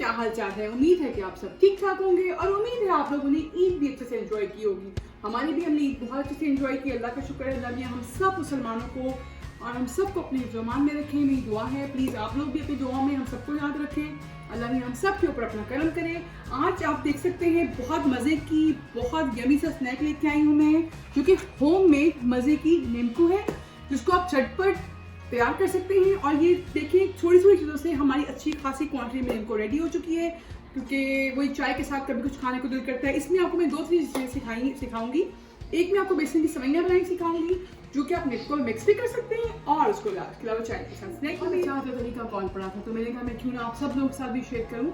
क्या हाल चाल है। उम्मीद है कि आप सब ठीक ठाक होंगे और उम्मीद है आप लोगों ने ईद भी अच्छे से एंजॉय की होगी। हमारी भी हमने ईद बहुत अच्छे से एंजॉय की। अल्लाह का शुक्र है, अल्लाह ने हम सब मुसलमानों को और हम सबको अपने ज़ुबान में रखें। मेरी दुआ है प्लीज़ आप लोग भी अपनी दुआ में हम सबको याद रखें। अल्लाह ने हम सब के ऊपर अपना करम करे। आज आप देख सकते हैं बहुत मज़े की बहुत यमी सा स्नैक लेके आई हूँ मैं, जो कि होम मेड मज़े की नींबू है, जिसको आप झटपट तैयार कर सकते हैं। और ये देखिए छोटी छोटी चीज़ों से हमारी अच्छी खासी क्वांटिटी में इनको रेडी हो चुकी है, क्योंकि वही चाय के साथ कभी कुछ खाने को दिल करता है। इसमें आपको मैं 2-3 चीज़ें सिखाऊंगी। एक में आपको बेसन की सवैयाँ बनानी सिखाऊंगी, जो कि आप को मिक्स भी कर सकते हैं और उसको खिलाओ चाय के साथ स्नैक में। चाहते तरीका कॉल पड़ा था, तो मैंने कहा मैं क्यों ना आप सब लोगों के साथ भी शेयर करूँ।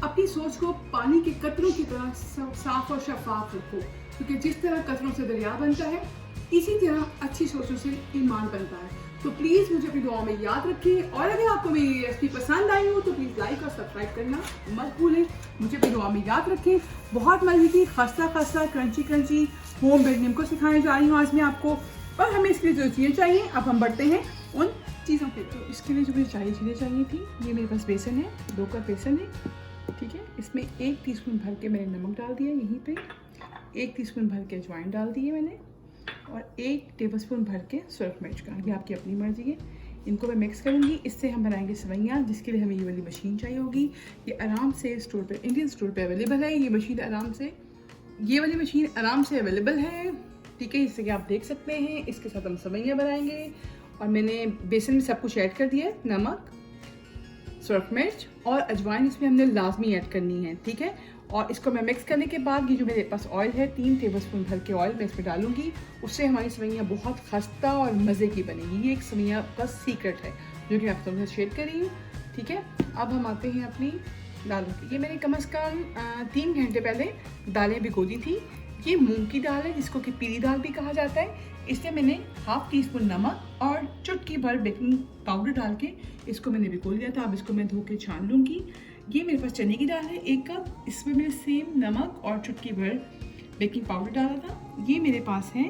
अपनी सोच को पानी के कतरों की तरह साफ और शफाफ रखो, क्योंकि जिस तरह कतरों से दरिया बनता है, इसी तरह अच्छी सोचों से ईमान बनता है। तो प्लीज़ मुझे अपनी दुआओं में याद रखें। और अगर आपको मेरी रेसिपी पसंद आई हो तो प्लीज़ लाइक और सब्सक्राइब करना मत भूलें। मुझे अपनी दुआओं में याद रखें। बहुत मज़े की खस्ता खस्ता क्रंची क्रंची होम मेड नींबू सिखाने जा रही हूँ आज मैं आपको। और हमें इसके लिए जो चीज़ें चाहिए, अब हम बढ़ते हैं उन चीज़ों पे। तो इसके लिए जो मुझे चीज़ें चाहिए थी, ये मेरे पास बेसन है, 2 कप बेसन है, ठीक है। इसमें 1 टीस्पून भर के मैंने नमक डाल दिया यहीं पे, 1 टीस्पून भर के अजवाइन डाल दिए मैंने, और 1 टेबलस्पून भर के सुरख मिर्च का, ये आपकी अपनी मर्जी है। इनको मैं मिक्स करूँगी। इससे हम बनाएंगे सवैयाँ, जिसके लिए हमें ये वाली मशीन चाहिए होगी। ये आराम से स्टोर पे, इंडियन स्टोर पे अवेलेबल है। ये मशीन आराम से, ये वाली मशीन आराम से अवेलेबल है, ठीक है। इससे कि आप देख सकते हैं। इसके साथ हम सवैयाँ बनाएंगे। और मैंने बेसन में सब कुछ ऐड कर दिया है, नमक, सुरख मिर्च और अजवाइन इसमें हमने लाजमी ऐड करनी है, ठीक है। और इसको मैं मिक्स करने के बाद ये जो मेरे पास ऑयल है, 3 टेबलस्पून भर के ऑयल मैं इसमें डालूंगी। उससे हमारी सवैयाँ बहुत खस्ता और मज़े की बनेगी। ये एक सवैयाँ का सीक्रेट है जो कि आप सबसे शेयर कर रही हूँ, ठीक है। अब हम आते हैं अपनी दालों की। ये मैंने कम से कम 3 घंटे पहले दालें भिगो दी थी। ये मूंग की दाल है, जिसको कि पीली दाल भी कहा जाता है। इसमें मैंने 1/2 टीस्पून नमक और चुटकी भर बेकिंग पाउडर डाल के इसको मैंने भिगो लिया था। अब इसको मैं धो के छान लूँगी। ये मेरे पास चने की दाल है 1 कप, इसमें मैंने सेम नमक और चुटकी भर बेकिंग पाउडर डाला था। ये मेरे पास है,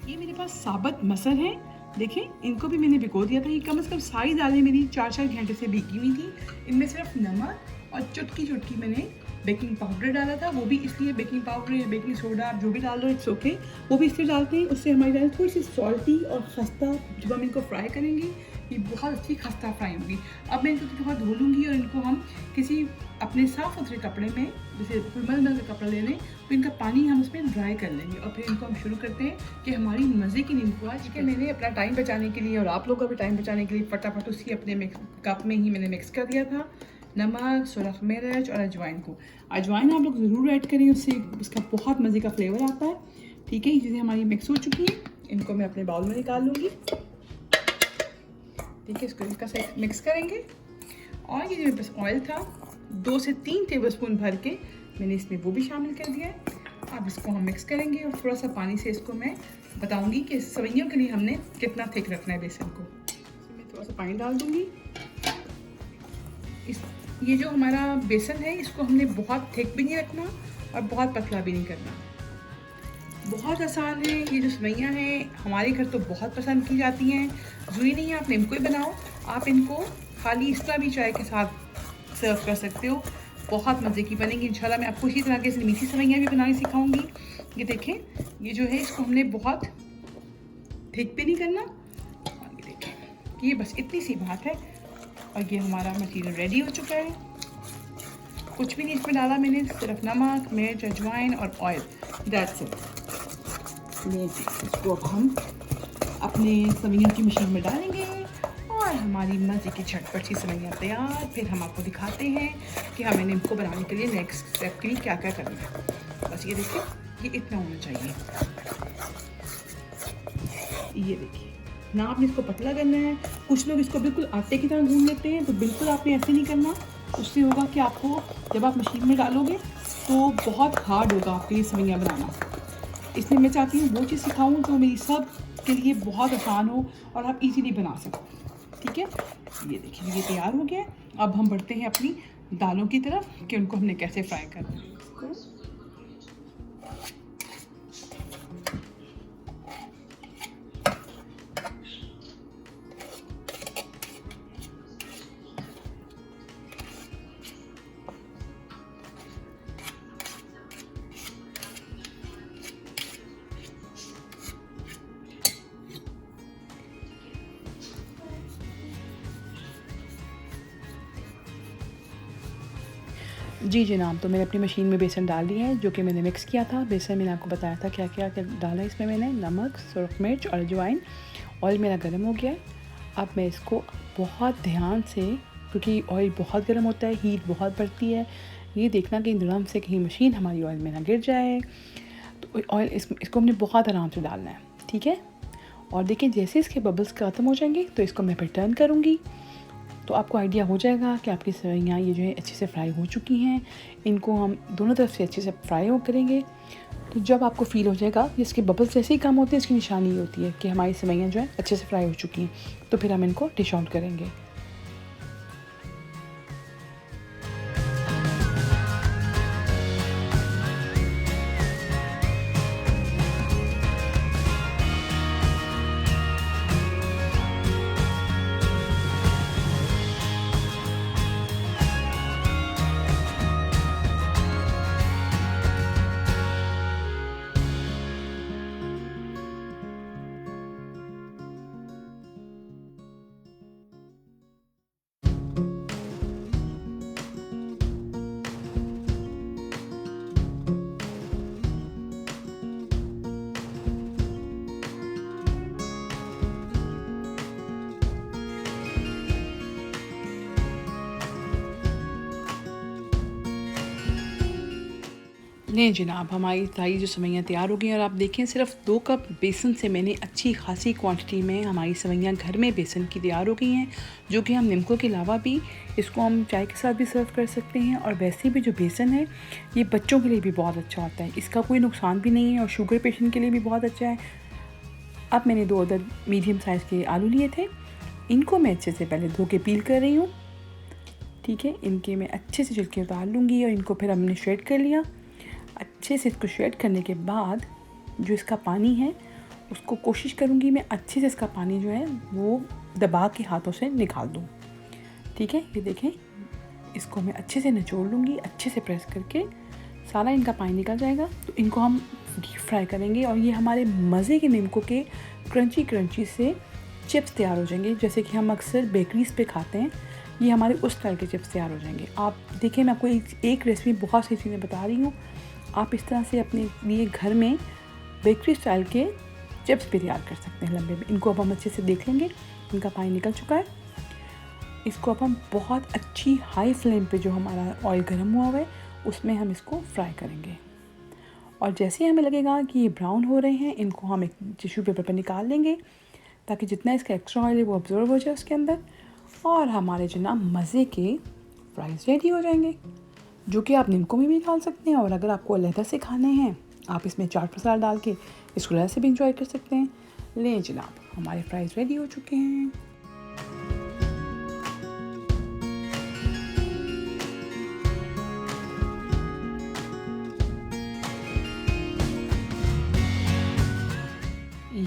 ये मेरे पास साबुत मटर है, देखें इनको भी मैंने भिगो दिया था। ये कम से कम सारी दालें मेरी 4-4 घंटे से भीगी हुई थी। इनमें सिर्फ नमक और चुटकी मैंने बेकिंग पाउडर डाला था। वो भी इसलिए, बेकिंग पाउडर या बेकिंग सोडा आप जो भी डाल दो इट्स ओके, वो भी इसलिए डालते हैं, उससे हमारी दाल थोड़ी सी सॉल्टी और खस्ता, जब हम इनको फ्राई करेंगे ये बहुत अच्छी खस्ता फ्राई होगी। अब मैं इनको थोड़ा धो लूँगी और इनको हम किसी अपने साफ़ सुथरे कपड़े में, जैसे मल का कपड़ा ले लें, तो इनका पानी हम उसमें ड्राई कर लेंगे। और फिर इनको हम शुरू करते हैं कि हमारी मज़े की नींबू आज के मैंने अपना टाइम बचाने के लिए और आप लोगों का भी टाइम बचाने के लिए फटाफट उसी अपने कप में ही मैंने मिक्स कर दिया था नमक, सुरख मिर्च और अजवाइन को। अजवाइन आप लोग ज़रूर ऐड करें, उससे उसका बहुत मज़े का फ्लेवर आता है, ठीक है। ये चीज़ें हमारी मिक्स हो चुकी हैं, इनको मैं अपने बाउल में निकाल लूँगी, ठीक है। इसको इसका साथ मिक्स करेंगे। और ये जो मेरे पास ऑयल था 2 से 3 टेबलस्पून भर के मैंने इसमें वो भी शामिल कर दिया है। अब इसको हम मिक्स करेंगे और थोड़ा सा पानी से इसको मैं बताऊंगी कि सवैयों के लिए हमने कितना थिक रखना है बेसन को। इसमें थोड़ा सा पानी डाल दूंगी। ये जो हमारा बेसन है, इसको हमने बहुत थिक भी नहीं रखना और बहुत पतला भी नहीं करना। बहुत आसान है। ये जो सवैयाँ हैं हमारे घर तो बहुत पसंद की जाती हैं। ज़रूरी नहीं है आप इनको ही बनाओ, आप इनको खाली इस तरह भी चाय के साथ सर्व कर सकते हो, बहुत मज़े की बनेगी इंशाल्लाह। मैं आपको इसी तरह के मीठी सवैयाँ भी बनानी सिखाऊंगी। ये देखें, ये जो है इसको हमने बहुत थिक भी नहीं करना। और ये देखें, ये बस इतनी सी बात है। और ये हमारा मटीरियल रेडी हो चुका है। कुछ भी नहीं इसमें डाला मैंने, सिर्फ नमक, मिर्च, अजवाइन और ऑयल, दैट्स इट। इसको अब हम अपने सवैयों की मशीन में डालेंगे और हमारी मज़े की झटपट सी सवैयाँ तैयार। फिर हम आपको दिखाते हैं कि हमें इनको बनाने के लिए नेक्स्ट स्टेप के लिए क्या क्या करना है। बस ये देखिए, ये इतना होना चाहिए। ये देखिए ना, आपने इसको पतला करना है। कुछ लोग इसको बिल्कुल आटे की तरह गूंद लेते हैं, तो बिल्कुल आपने ऐसे नहीं करना। उससे होगा कि आपको जब आप मशीन में डालोगे तो बहुत हार्ड होगा आपके लिए सवैयाँ बनाना। इसलिए मैं चाहती हूँ वो चीज़ सिखाऊँ जो मेरी सब के लिए बहुत आसान हो और आप इजीली बना सको, ठीक है। ये देखिए, ये तैयार हो गया। अब हम बढ़ते हैं अपनी दालों की तरफ कि उनको हमने कैसे फ्राई करना है। जी जनाब, तो मैंने अपनी मशीन में बेसन डाल दिया है जो कि मैंने मिक्स किया था। बेसन मैंने आपको बताया था क्या क्या डाला है इसमें। मैंने नमक, सुरख मिर्च और अजवाइन। ऑयल मेरा गर्म हो गया है। अब मैं इसको बहुत ध्यान से, क्योंकि ऑयल बहुत गर्म होता है, हीट बहुत बढ़ती है, ये देखना कि एकदम से कहीं मशीन हमारी ऑयल में ना गिर जाए। तो ऑयल इसको हमने बहुत आराम से डालना है, ठीक है। और देखिए जैसे इसके बबल्स ख़त्म हो जाएंगे तो इसको मैं फिर टर्न करूँगी, तो आपको आइडिया हो जाएगा कि आपकी सेवइयाँ ये जो है अच्छे से फ्राई हो चुकी हैं। इनको हम दोनों तरफ से अच्छे से फ्राई हो करेंगे। तो जब आपको फील हो जाएगा कि इसके बबल्स जैसे ही कम होते हैं, इसकी निशानी ये होती है कि हमारी सेवइयाँ जो है अच्छे से फ्राई हो चुकी हैं। तो फिर हम इनको डिश आउट करेंगे। नहीं जनाब, हमारी सारी जो सेवइयाँ तैयार हो गई हैं। और आप देखें सिर्फ 2 कप बेसन से मैंने अच्छी खासी क्वांटिटी में हमारी सेवइयाँ घर में बेसन की तैयार हो गई हैं, जो कि हम निमको के अलावा भी इसको हम चाय के साथ भी सर्व कर सकते हैं। और वैसे भी जो बेसन है ये बच्चों के लिए भी बहुत अच्छा होता है, इसका कोई नुकसान भी नहीं है और शुगर पेशेंट के लिए भी बहुत अच्छा है। अब मैंने 2 अदद मीडियम साइज़ के आलू लिए थे, इनको मैं अच्छे से पहले धो के पील कर रही हूँ, ठीक है। इनके मैं अच्छे से छिलके उतार लूँगी और इनको फिर हमने श्रेड कर लिया। अच्छे से इसको श्रेड करने के बाद जो इसका पानी है उसको कोशिश करूँगी मैं अच्छे से इसका पानी जो है वो दबा के हाथों से निकाल दूँ, ठीक है। ये देखें, इसको मैं अच्छे से निचोड़ लूँगी, अच्छे से प्रेस करके सारा इनका पानी निकल जाएगा। तो इनको हम डीप फ्राई करेंगे और ये हमारे मज़े के निमको के क्रंची क्रंची से चिप्स तैयार हो जाएंगे, जैसे कि हम अक्सर बेकरीज़ पे खाते हैं। ये हमारे उस स्टाइल के चिप्स तैयार हो जाएंगे। आप देखिए, मैं आपको एक रेसिपी बहुत सी चीज़ें बता रही हूँ, आप इस तरह से अपने लिए घर में बेकरी स्टाइल के चिप्स भी तैयार कर सकते हैं लंबे में। इनको अब हम अच्छे से देख लेंगे, इनका पानी निकल चुका है। इसको अब हम बहुत अच्छी हाई फ्लेम पे जो हमारा ऑयल गर्म हुआ है उसमें हम इसको फ्राई करेंगे। और जैसे ही हमें लगेगा कि ये ब्राउन हो रहे हैं, इनको हम एक टिश्यू पेपर पर निकाल लेंगे ताकि जितना इसका एक्स्ट्रा ऑयल है वो अब्जॉर्ब हो जाए उसके अंदर। और हमारे जनाब मज़े के फ्राइज़ रेडी हो जाएंगे, जो कि आप निमको में भी डाल सकते हैं। और अगर आपको अलहदा से खाने हैं, आप इसमें चाट मसाला डाल के इसको अलग से भी इंजॉय कर सकते हैं। लें जनाब, हमारे फ्राइज़ रेडी हो चुके हैं।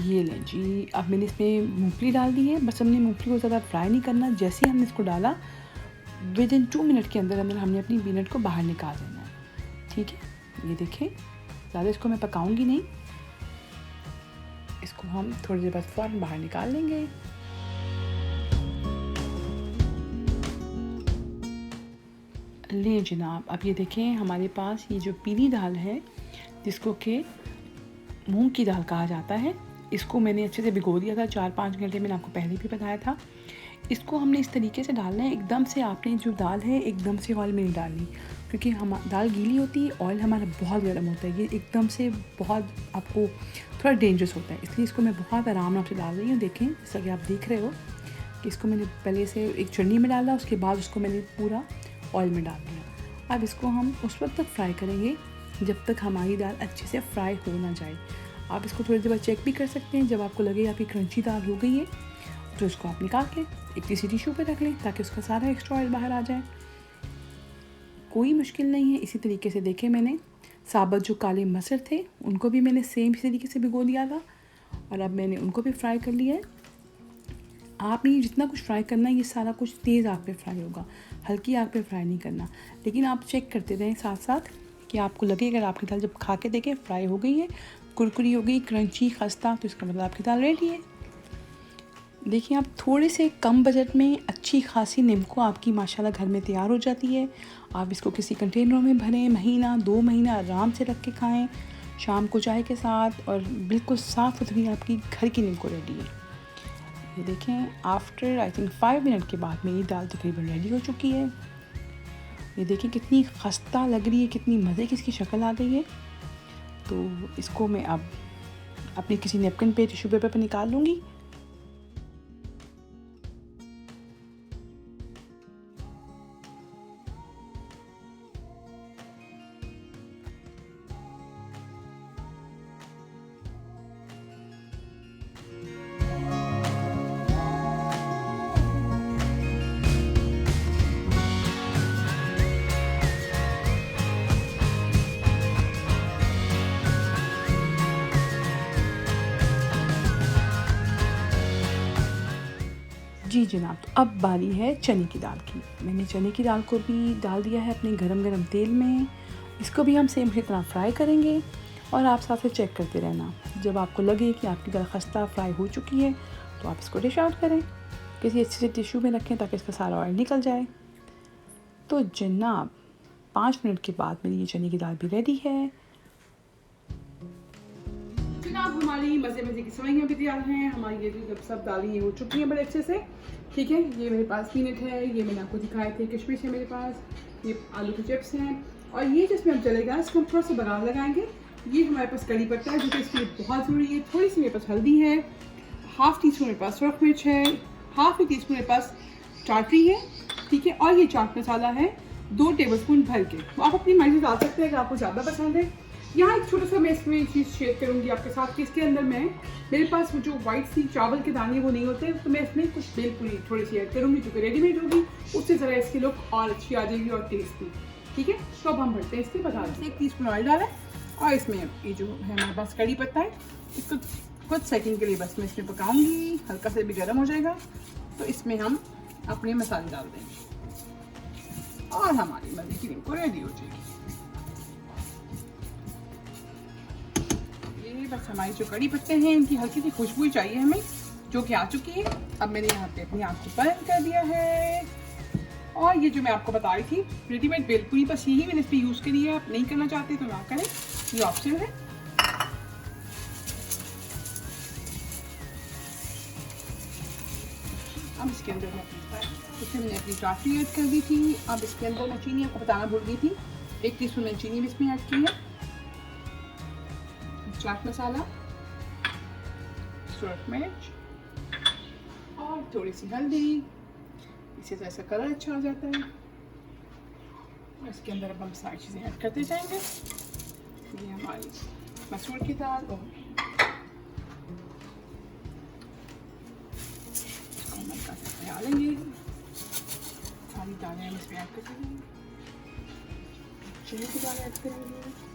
ये लें जी, अब मैंने इसमें मूंगफली डाल दी है। बस हमने मूंगफली को ज़्यादा फ्राई नहीं करना, जैसे ही हमने इसको डाला विदिन 2 मिनट के अंदर अंदर हमने अपनी पीनट को बाहर निकाल देना है, ठीक है। ये देखें, ज़्यादा इसको मैं पकाऊंगी नहीं, इसको हम थोड़ी देर बाद फ़ौरन बाहर निकाल लेंगे। लें जनाब, अब ये देखें, हमारे पास ये जो पीली दाल है जिसको कि मूंग की दाल कहा जाता है, इसको मैंने अच्छे से भिगो दिया था 4-5 घंटे, मैंने आपको पहले भी बताया था। इसको हमने इस तरीके से डालना है, एकदम से आपने जो दाल है एकदम से ऑयल में नहीं डालनी, क्योंकि हम दाल गीली होती है, ऑयल हमारा बहुत गर्म होता है, ये एकदम से बहुत आपको थोड़ा डेंजरस होता है। इसलिए इसको मैं बहुत आराम से डाल रही हूँ। देखें, जैसा कि आप देख रहे हो कि इसको मैंने पहले से एक चुन्नी में डाला, उसके बाद उसको मैंने पूरा ऑयल में डाल दिया। अब इसको हम उस वक्त तक फ्राई करेंगे जब तक हमारी दाल अच्छे से फ्राई हो ना जाए। आप इसको थोड़ी देर बाद चेक भी कर सकते हैं, जब आपको लगे आपकी क्रंची दाल हो गई है तो इसको आप निकाल के एक किसी टिश्यू पे रख लें ताकि उसका सारा एक्स्ट्रा ऑयल बाहर आ जाए। कोई मुश्किल नहीं है। इसी तरीके से देखें, मैंने साबुत जो काले मसर थे उनको भी मैंने सेम इसी तरीके से भिगो दिया था और अब मैंने उनको भी फ्राई कर लिया है। आपने जितना कुछ फ्राई करना है ये सारा कुछ तेज़ आग पे फ्राई होगा, हल्की आग पे फ्राई नहीं करना। लेकिन आप चेक करते रहें साथ साथ कि आपको लगे अगर आपकी दाल जब खा के देखें फ्राई हो गई है, कुरकुरी हो गई, क्रंची, खस्ता, तो इसका मतलब आपकी दाल रेडी है। देखिए आप थोड़े से कम बजट में अच्छी खासी निम्को आपकी माशाल्लाह घर में तैयार हो जाती है। आप इसको किसी कंटेनरों में भरें, महीना 2 महीना आराम से रख के खाएं शाम को चाय के साथ, और बिल्कुल साफ़ सुथरी आपकी घर की निम्को रेडी है। ये देखें आफ्टर आई थिंक 5 मिनट के बाद मेरी दाल तकरीबन रेडी हो चुकी है। ये देखें कितनी खस्ता लग रही है, कितनी मज़े की इसकी शक्ल आ गई है। तो इसको मैं अब अपनी किसी नेपकिन पे, टिश्यू पेपर पे निकाल लूँगी। जी जनाब, तो अब बारी है चने की दाल की। मैंने चने की दाल को भी डाल दिया है अपने गरम गरम तेल में। इसको भी हम सेम इसी तरह फ्राई करेंगे और आप साथ में चेक करते रहना। जब आपको लगे कि आपकी दाल खस्ता फ्राई हो चुकी है तो आप इसको डिश आउट करें, किसी अच्छे से टिश्यू में रखें ताकि इसका सारा ऑयल निकल जाए। तो जनाब 5 मिनट के बाद मेरी ये चने की दाल भी रेडी है। जनाब हमारी मज़े मज़े की सेवइयाँ भी तैयार हैं। हमारी ये जो सब दालें ये हो चुकी हैं बड़े अच्छे से। ठीक है, ये मेरे पास पीनट है, ये मैंने आपको दिखाए थे किशमिश है मेरे पास, ये आलू के चिप्स हैं, और ये जिसमें हम चलेगा इसको हम थोड़ा सा बघार लगाएंगे। ये हमारे पास कड़ी पत्ता है जो कि इसके लिए बहुत ज़रूरी है। थोड़ी सी मेरे पास हल्दी है, हाफ़ टी स्पून मेरे पास सुरख मिर्च है, हाफ़ टी स्पून मेरे पास चाटरी है। ठीक है, और ये चाट मसाला है 2 टेबलस्पून भर के। तो आप अपनी मर्ज़ी डाल सकते हैं अगर आपको ज़्यादा पसंद है। यहाँ एक छोटा सा मैं इसमें एक चीज़ शेयर करूँगी आपके साथ कि इसके अंदर मेरे पास वो जो वाइट सी चावल के दाने वो नहीं होते, तो मैं इसमें कुछ बेलपुरी थोड़ी सी ऐड करूँगी जो कि रेडीमेड होगी। उससे ज़रा इसकी लुक और अच्छी आ जाएगी और टेस्ट भी। ठीक है, तो अब हम भरते हैं इसके बघार। 1 टीस्पून ऑयल डाला है और इसमें ये जो है हमारे पास कड़ी पत्ता है, इसको कुछ सेकंड के लिए बस मैं इसमें पकाऊंगी। हल्का से भी गर्म हो जाएगा तो इसमें हम अपने मसाले डाल देंगे और हमारी मज़े की निम्को रेडी हो जाएगी। बस हमारी जो कड़ी पत्ते हैं इनकी हल्की सी खुशबू चाहिए हमें, जो कि आ चुकी है। अब मैंने यहाँ पे अपनी आँख को बंद कर दिया है। और ये जो मैं आपको बता रही थी रेडीमेड बेलपुरी, बस यही मैंने इस पर यूज़ करी है। आप नहीं करना चाहते तो ना करें, ये ऑप्शन है। अब इसके अंदर इसमें मैंने अपनी चाटनी ऐड कर दी थी। अब इसके अंदर मैं चीनी आपको बताना भूल गई थी, 1 टीस्पून मैंने चीनी भी इसमें ऐड की है, चाट मसाला, सुरख मिर्च और थोड़ी सी हल्दी। इससे तो ऐसा कलर अच्छा आ जाता है। इसके अंदर अब हम सारी चीज़ें ऐड करते जाएंगे। ये हमारी मसूर की दाल, इसको हम हल्का सा खा लेंगे। सारी दालें हम इसमें ऐड करते जाएंगे। चने की दाल ऐड करेंगे,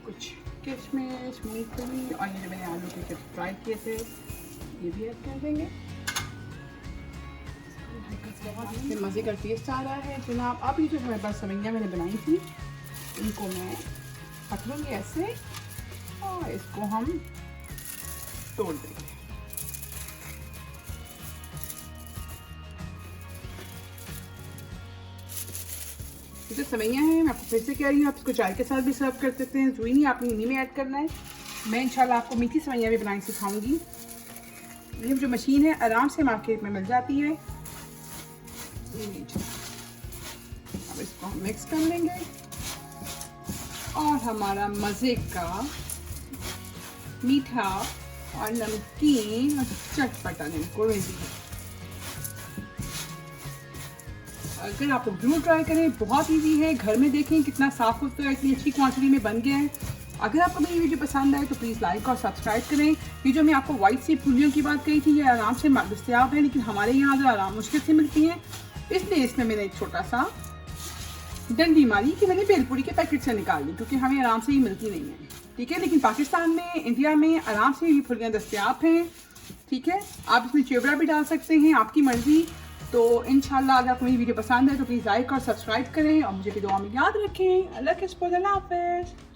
कुछ किशमिश, मूंगफली और ये जो मैंने आलू के चिप्स फ्राई किए थे ये भी ऐड कर देंगे। इसमें मज़े का टेस्ट आ रहा है जनाब। अब ये जो हमारे पास सेवइयाँ मैंने बनाई थी इनको मैं रख लूँगी ऐसे और इसको हम तोड़ देंगे। जो सेवइयाँ हैं मैं आपको फिर से कह रही हूँ, आप इसको चाय के साथ भी सर्व कर सकते हैं। ज़रूरी नहीं आपने इन्हीं में ऐड करना है। मैं इंशाल्लाह आपको मीठी सेवइयाँ भी बनानी सिखाऊंगी। ये जो मशीन है आराम से मार्केट में मिल जाती है। अब इसको हम मिक्स कर लेंगे और हमारा मज़े का मीठा और नमकीन चटपटा निम्को रेडी है। अगर आप लोग जरूर ट्राई करें, बहुत इजी है। घर में देखें कितना साफ होता है, इतनी अच्छी क्वांटिटी में बन गया है। अगर आपको मेरी वीडियो पसंद आए तो प्लीज़ लाइक और सब्सक्राइब करें। ये जो मैं आपको वाइट सी फुलियों की बात कही थी ये आराम से दस्तियाब है, लेकिन हमारे यहाँ जो आराम मुश्किल से मिलती हैं, इसलिए इसमें मैंने एक छोटा सा डंडी मारी कि मैंने बेलपुरी के पैकेट से निकाल ली, क्योंकि हमें आराम से ही मिलती नहीं है। ठीक है, लेकिन पाकिस्तान में, इंडिया में आराम से ये फुलियाँ दस्तियाब हैं। ठीक है, आप इसमें चिवड़ा भी डाल सकते हैं, आपकी मर्ज़ी। तो इंशाल्लाह अगर आपको मेरी वीडियो पसंद है तो प्लीज़ लाइक और सब्सक्राइब करें और मुझे भी दुआ में याद रखें। अल्लाह के सपोर्ट, अल्लाह हाफ़िज़।